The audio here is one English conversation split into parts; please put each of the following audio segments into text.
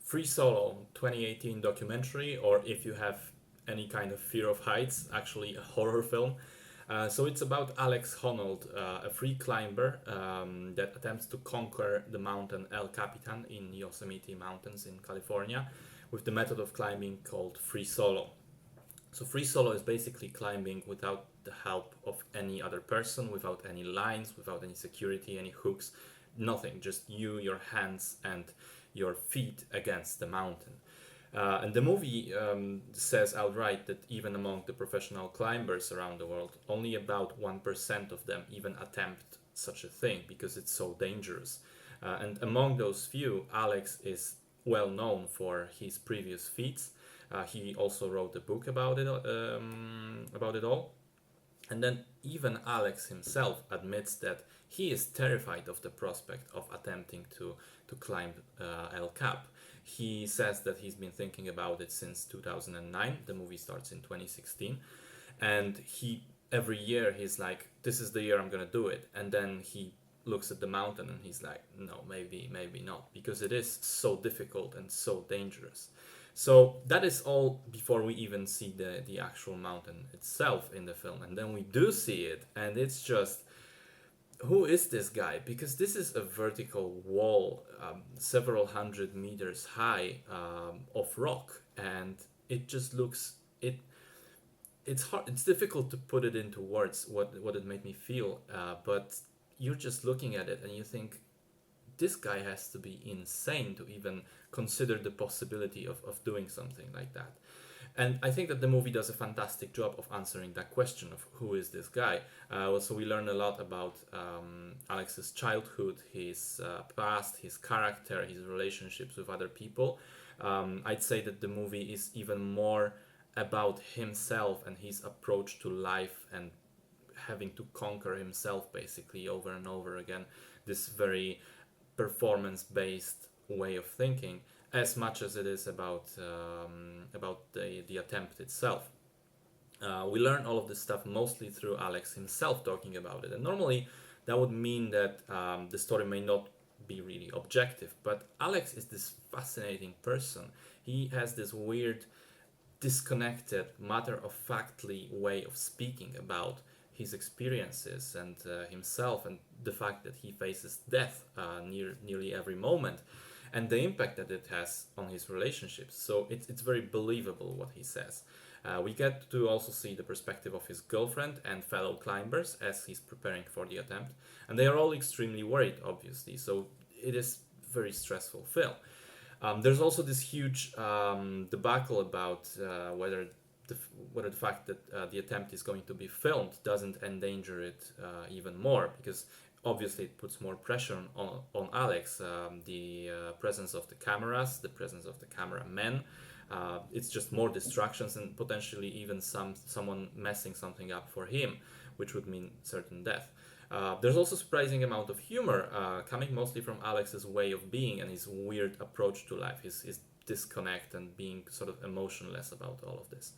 Free Solo 2018 documentary, or if you have any kind of fear of heights, actually a horror film. So it's about Alex Honnold, a free climber that attempts to conquer the mountain El Capitan in Yosemite Mountains in California with the method of climbing called free solo. So free solo is basically climbing without the help of any other person, without any lines, without any security, any hooks, nothing. Just you, your hands, and your feet against the mountain. And the movie says outright that even among the professional climbers around the world, only about 1% of them even attempt such a thing because it's so dangerous. And among those few, Alex is well known for his previous feats. He also wrote a book about it all. And then even Alex himself admits that he is terrified of the prospect of attempting to climb El Cap. He says that he's been thinking about it since 2009. The movie starts in 2016. And every year he's like, this is the year I'm going to do it. And then he looks at the mountain and he's like, no, maybe not. Because it is so difficult and so dangerous. So that is all before we even see the actual mountain itself in the film. And then we do see it, and it's just, who is this guy? Because this is a vertical wall, several hundred meters high, of rock, and it just looks, it's hard, it's difficult to put it into words what it made me feel, but you're just looking at it and you think, this guy has to be insane to even consider the possibility of doing something like that. And I think that the movie does a fantastic job of answering that question of who is this guy. So we learn a lot about Alex's childhood, his past, his character, his relationships with other people. I'd say that the movie is even more about himself and his approach to life and having to conquer himself basically over and over again. This very performance-based way of thinking, as much as it is about the attempt itself. We learn all of this stuff mostly through Alex himself talking about it, and normally that would mean that the story may not be really objective, but Alex is this fascinating person. He has this weird, disconnected, matter-of-factly way of speaking about his experiences and himself, and the fact that he faces death nearly every moment, and the impact that it has on his relationships. So it's very believable what he says. We get to also see the perspective of his girlfriend and fellow climbers as he's preparing for the attempt, and they are all extremely worried, obviously. So it is a very stressful film. There's also this huge debacle about whether the fact that the attempt is going to be filmed doesn't endanger it even more, because obviously it puts more pressure on Alex. The presence of the cameras, the presence of the cameramen, it's just more distractions and potentially even someone messing something up for him, which would mean certain death. There's also surprising amount of humor coming mostly from Alex's way of being and his weird approach to life, his disconnect and being sort of emotionless about all of this.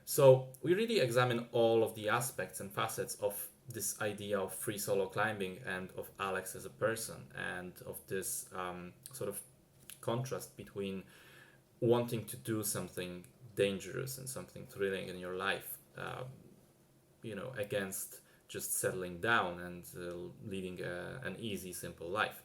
So we really examine all of the aspects and facets of this idea of free solo climbing and of Alex as a person, and of this sort of contrast between wanting to do something dangerous and something thrilling in your life, against just settling down and leading an easy, simple life.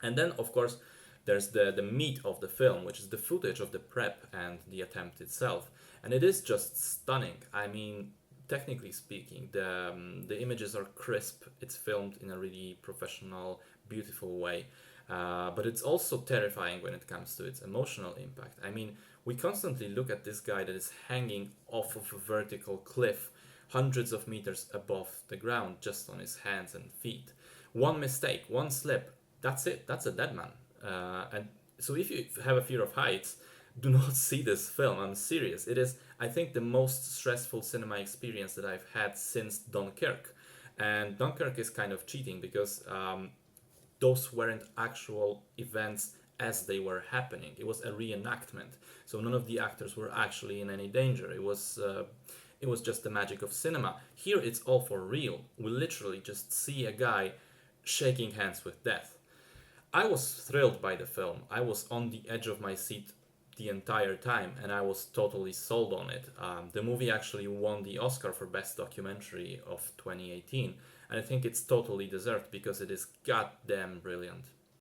And then, of course, there's the meat of the film, which is the footage of the prep and the attempt itself. And it is just stunning. I mean, technically speaking, the images are crisp. It's filmed in a really professional, beautiful way. But it's also terrifying when it comes to its emotional impact. I mean, we constantly look at this guy that is hanging off of a vertical cliff hundreds of meters above the ground, just on his hands and feet. One mistake, one slip, that's it. That's a dead man. And so if you have a fear of heights, do not see this film. I'm serious. It is, I think, the most stressful cinema experience that I've had since Dunkirk. And Dunkirk is kind of cheating because those weren't actual events as they were happening. It was a reenactment. So none of the actors were actually in any danger. It was just the magic of cinema. Here it's all for real. We literally just see a guy shaking hands with death. I was thrilled by the film. I was on the edge of my seat the entire time, and I was totally sold on it. The movie actually won the Oscar for Best Documentary of 2018, and I think it's totally deserved because it is goddamn brilliant.